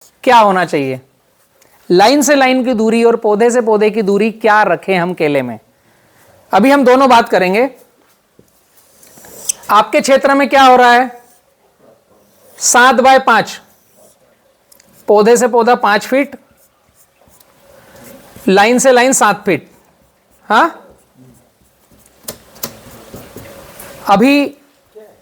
क्या होना चाहिए? लाइन से लाइन की दूरी और पौधे से पौधे की दूरी क्या रखें हम केले में? अभी हम दोनों बात करेंगे। आपके क्षेत्र में क्या हो रहा है? 7x5, पौधे से पौधा 5 फीट, लाइन से लाइन 7 फीट। हाँ, अभी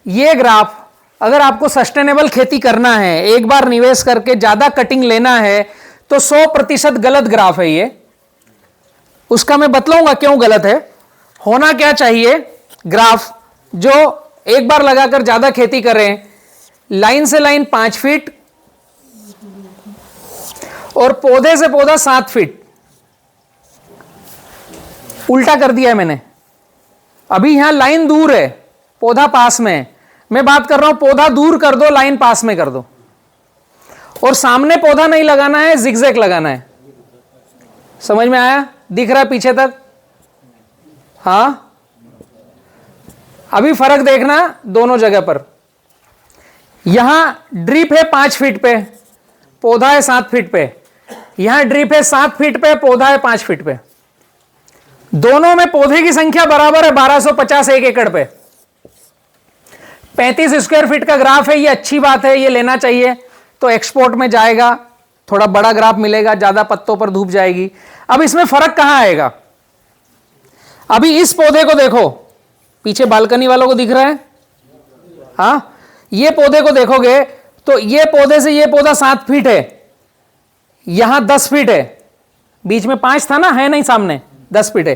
ये ग्राफ, अगर आपको सस्टेनेबल खेती करना है, एक बार निवेश करके ज्यादा कटिंग लेना है, तो 100% गलत ग्राफ है ये। उसका मैं बतलाऊंगा क्यों गलत है। होना क्या चाहिए? ग्राफ जो एक बार लगाकर ज्यादा खेती करें, लाइन से लाइन 5 फीट और पौधे से पौधा 7 फीट। उल्टा कर दिया है मैंने। अभी यहां लाइन दूर है, पौधा पास में है। मैं बात कर रहा हूं पौधा दूर कर दो, लाइन पास में कर दो। और सामने पौधा नहीं लगाना है, जिगजैग लगाना है। समझ में आया? दिख रहा है पीछे तक? हां, अभी फर्क देखना दोनों जगह पर। यहां ड्रिप है 5 फीट पे, पौधा है 7 फीट पे। यहां ड्रिप है 7 फीट पे, पौधा है 5 फीट पे। दोनों में पौधे की संख्या बराबर है 1250 1 एकड़ पे। 35 स्क्वायर फीट का ग्राफ है, ये अच्छी बात है, ये लेना चाहिए। तो एक्सपोर्ट में जाएगा, थोड़ा बड़ा ग्राफ मिलेगा, ज्यादा पत्तों पर धूप जाएगी। अब इसमें फर्क कहां आएगा? अभी इस पौधे को देखो, पीछे बालकनी वालों को दिख रहा है? हाँ, ये पौधे को देखोगे तो ये पौधे से ये पौधा 7 फीट है, यहां 10 फीट है, बीच में 5 था ना, है नहीं, सामने 10 फीट है।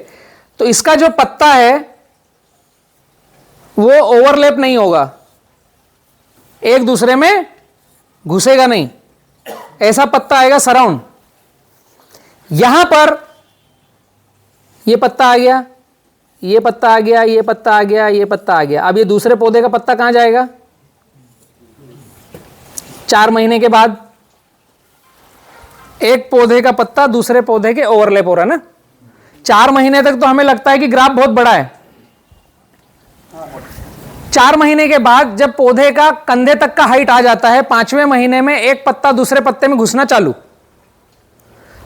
तो इसका जो पत्ता है वो ओवरलैप नहीं होगा, एक दूसरे में घुसेगा नहीं, ऐसा पत्ता आएगा सराउंड। यहां पर ये पत्ता आ गया, ये पत्ता आ गया, ये पत्ता आ गया, ये पत्ता आ गया। अब ये दूसरे पौधे का पत्ता कहां जाएगा? 4 महीने के बाद एक पौधे का पत्ता दूसरे पौधे के ओवरलैप हो रहा है ना। 4 महीने तक तो हमें लगता है कि ग्राफ बहुत बड़ा है। 4 महीने के बाद जब पौधे का कंधे तक का हाइट आ जाता है, 5वें महीने में एक पत्ता दूसरे पत्ते में घुसना चालू।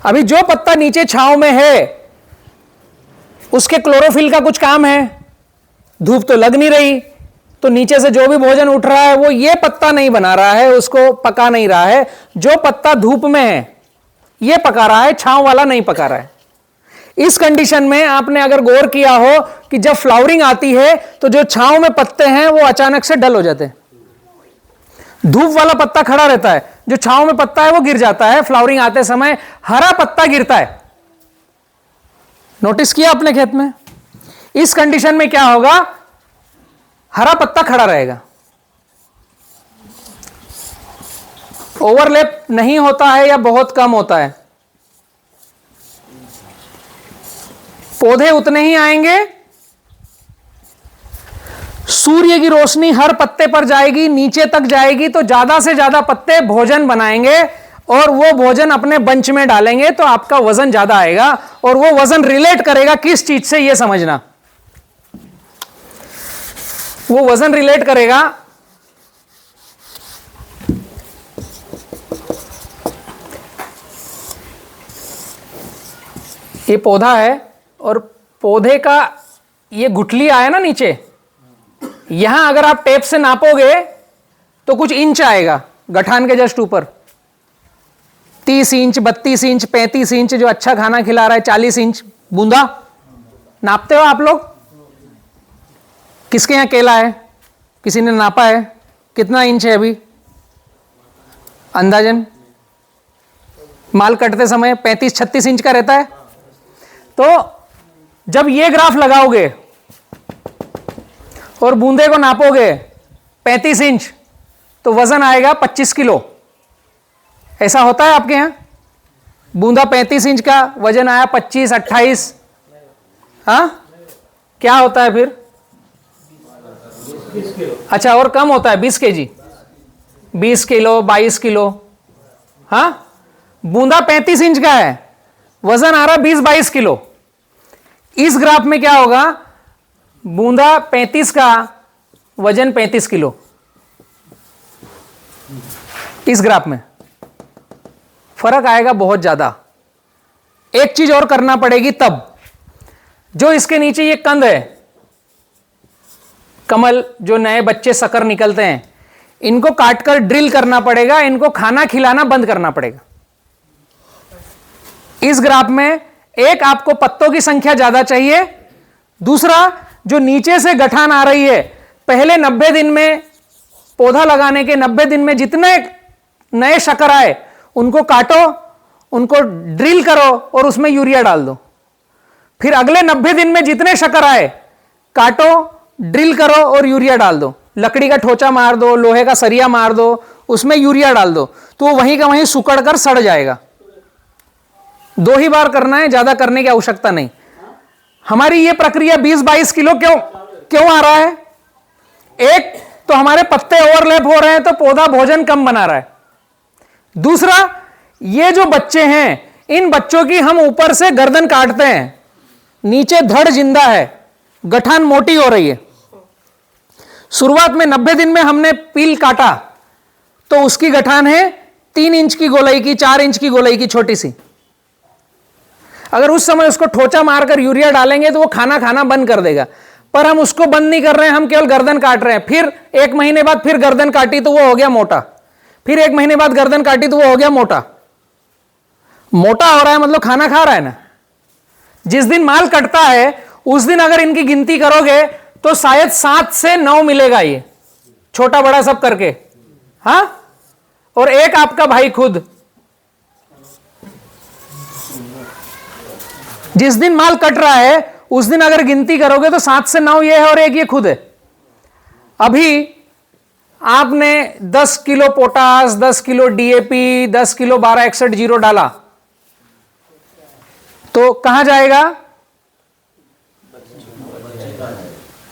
अभी जो पत्ता नीचे छांव में है उसके क्लोरोफिल का कुछ काम है, धूप तो लग नहीं रही, तो नीचे से जो भी भोजन उठ रहा है वो ये पत्ता नहीं बना रहा है, उसको पका नहीं रहा है। जो पत्ता धूप में है ये पका रहा है, छांव वाला नहीं पका रहा है। इस कंडीशन में आपने अगर गौर किया हो कि जब फ्लावरिंग आती है तो जो छांव में पत्ते हैं वो अचानक से डल हो जाते हैं। धूप वाला पत्ता खड़ा रहता है, जो छांव में पत्ता है वो गिर जाता है। फ्लावरिंग आते समय हरा पत्ता गिरता है, नोटिस किया आपने खेत में? इस कंडीशन में क्या होगा? हरा पत्ता खड़ा रहेगा, ओवरलैप नहीं होता है या बहुत कम होता है। पौधे उतने ही आएंगे, सूर्य की रोशनी हर पत्ते पर जाएगी, नीचे तक जाएगी, तो ज्यादा से ज्यादा पत्ते भोजन बनाएंगे और वो भोजन अपने बंच में डालेंगे, तो आपका वजन ज्यादा आएगा। और वो वजन रिलेट करेगा किस चीज से, ये समझना। वो वजन रिलेट करेगा ये पौधा है और पौधे का ये गुठली आया ना नीचे, यहां अगर आप टेप से नापोगे तो कुछ इंच आएगा, गठान के जस्ट ऊपर। 30 इंच, 32 इंच, 35 इंच, जो अच्छा खाना खिला रहा है 40 इंच। बूंदा नापते हो आप लोग? किसके यहां केला है? किसी ने नापा है? कितना इंच है अभी अंदाजन? माल कटते समय 35-36 इंच का रहता है। तो जब ये ग्राफ लगाओगे और बूंदे को नापोगे 35 इंच, तो वजन आएगा 25 किलो। ऐसा होता है आपके यहां? बूंदा 35 इंच का, वजन आया 25-28। हाँ, क्या होता है फिर? अच्छा, और कम होता है, 20 केजी, 20 किलो, 22 किलो। हाँ, बूंदा 35 इंच का है, वजन आ रहा 20-22 किलो। इस ग्राफ में क्या होगा? बूंदा 35 का, वजन 35 किलो। इस ग्राफ में फर्क आएगा बहुत ज्यादा। एक चीज और करना पड़ेगी तब, जो इसके नीचे ये कंद है, कमल, जो नए बच्चे सकर निकलते हैं, इनको काटकर ड्रिल करना पड़ेगा, इनको खाना खिलाना बंद करना पड़ेगा। इस ग्राफ में एक, आपको पत्तों की संख्या ज्यादा चाहिए, दूसरा जो नीचे से गठान आ रही है, पहले 90 दिन में, पौधा लगाने के 90 दिन में जितने नए शकर आए उनको काटो, उनको ड्रिल करो और उसमें यूरिया डाल दो। फिर अगले 90 दिन में जितने शकर आए काटो, ड्रिल करो और यूरिया डाल दो। लकड़ी का ठोचा मार दो, लोहे का सरिया मार दो, उसमें यूरिया डाल दो, तो वहीं का वहीं सुकड़ कर सड़ जाएगा। 2 ही बार करना है, ज्यादा करने की आवश्यकता नहीं। हमारी ये प्रक्रिया 20-22 किलो क्यों आ रहा है? एक तो हमारे पत्ते ओवरलैप हो रहे हैं तो पौधा भोजन कम बना रहा है। दूसरा, ये जो बच्चे हैं, इन बच्चों की हम ऊपर से गर्दन काटते हैं, नीचे धड़ जिंदा है, गठान मोटी हो रही है। शुरुआत में 90 दिन में हमने पील काटा तो उसकी गठान है 3 इंच की गोलाई की, 4 इंच की गोलाई की, छोटी सी। अगर उस समय उसको ठोचा मारकर यूरिया डालेंगे तो वो खाना बंद कर देगा, पर हम उसको बंद नहीं कर रहे हैं, हम केवल गर्दन काट रहे हैं। फिर 1 महीने बाद फिर गर्दन काटी तो वो हो गया मोटा, फिर 1 महीने बाद गर्दन काटी तो वो हो गया मोटा। मोटा हो रहा है मतलब खाना खा रहा है ना। जिस दिन माल कटता है उस दिन अगर इनकी गिनती करोगे तो शायद 7 से 9 मिलेगा, ये छोटा बड़ा सब करके, हाँ। और एक आपका भाई खुद, जिस दिन माल कट रहा है उस दिन अगर गिनती करोगे तो 7 से 9 ये है और एक ये खुद है। अभी आपने 10 kilo potash, 10 kilo DAP, 10 kilo 1261 डाला तो कहां जाएगा?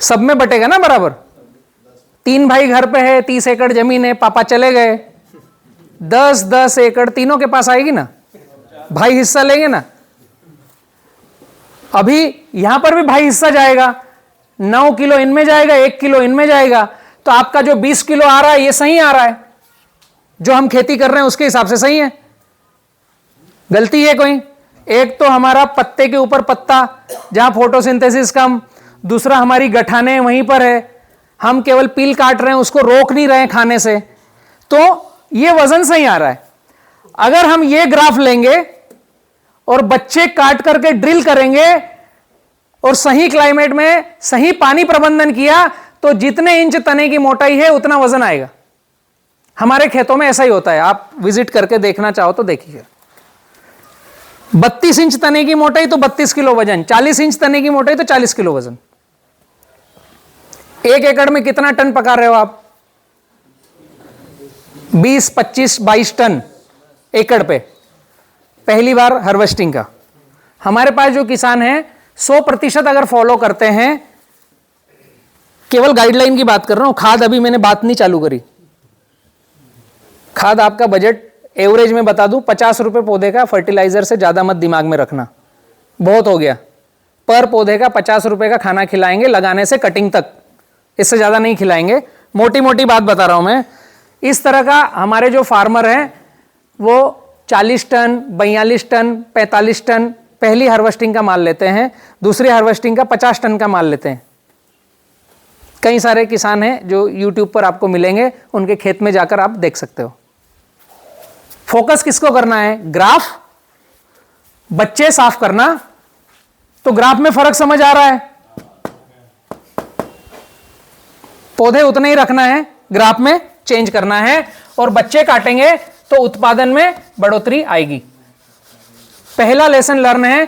सब में बटेगा ना बराबर। 3 भाई घर पे है, 30 एकड़ जमीन है, पापा चले गए, 10-10 एकड़ तीनों के पास आएगी ना, भाई हिस्सा लेंगे ना। अभी यहां पर भी भाई हिस्सा जाएगा, 9 किलो इनमें जाएगा, 1 किलो इनमें जाएगा, तो आपका जो 20 किलो आ रहा है ये सही आ रहा है, जो हम खेती कर रहे हैं उसके हिसाब से सही है। गलती है कोई? एक तो हमारा पत्ते के ऊपर पत्ता जहां फोटोसिंथेसिस कम, दूसरा हमारी गठाने वहीं पर है, हम केवल पील काट रहे हैं, उसको रोक नहीं रहे हैं खाने से, तो ये वजन सही आ रहा है। अगर हम ये ग्राफ लेंगे और बच्चे काट करके ड्रिल करेंगे और सही क्लाइमेट में सही पानी प्रबंधन किया तो जितने इंच तने की मोटाई है उतना वजन आएगा। हमारे खेतों में ऐसा ही होता है, आप विजिट करके देखना चाहो तो देखिए। 32 इंच तने की मोटाई तो 32 किलो वजन, 40 इंच तने की मोटाई तो 40 किलो वजन। 1 एकड़ में कितना टन पका रहे हो आप? 20, 25, 22 टन एकड़ पे पहली बार हार्वेस्टिंग का। हमारे पास जो किसान हैं 100% अगर फॉलो करते हैं, केवल गाइडलाइन की बात कर रहा हूं, खाद अभी मैंने बात नहीं चालू करी। खाद आपका बजट एवरेज में बता दूं, 50 रुपए पौधे का, फर्टिलाइजर से ज्यादा मत दिमाग में रखना, बहुत हो गया। पर पौधे का 50 रुपए का खाना खिलाएंगे, लगाने से कटिंग तक, इससे ज्यादा नहीं खिलाएंगे। मोटी मोटी बात बता रहा हूं मैं। इस तरह का हमारे जो फार्मर हैं वो 40 टन, 42 टन, 45 टन पहली हार्वेस्टिंग का माल लेते हैं, दूसरी हार्वेस्टिंग का 50 टन का माल लेते हैं। कई सारे किसान हैं जो YouTube पर आपको मिलेंगे, उनके खेत में जाकर आप देख सकते हो। फोकस किसको करना है? ग्राफ, बच्चे साफ करना। तो ग्राफ में फर्क समझ आ रहा है? पौधे उतने ही रखना है, ग्राफ में चेंज करना है, और बच्चे काटेंगे तो उत्पादन में बढ़ोतरी आएगी। पहला लेसन लर्न है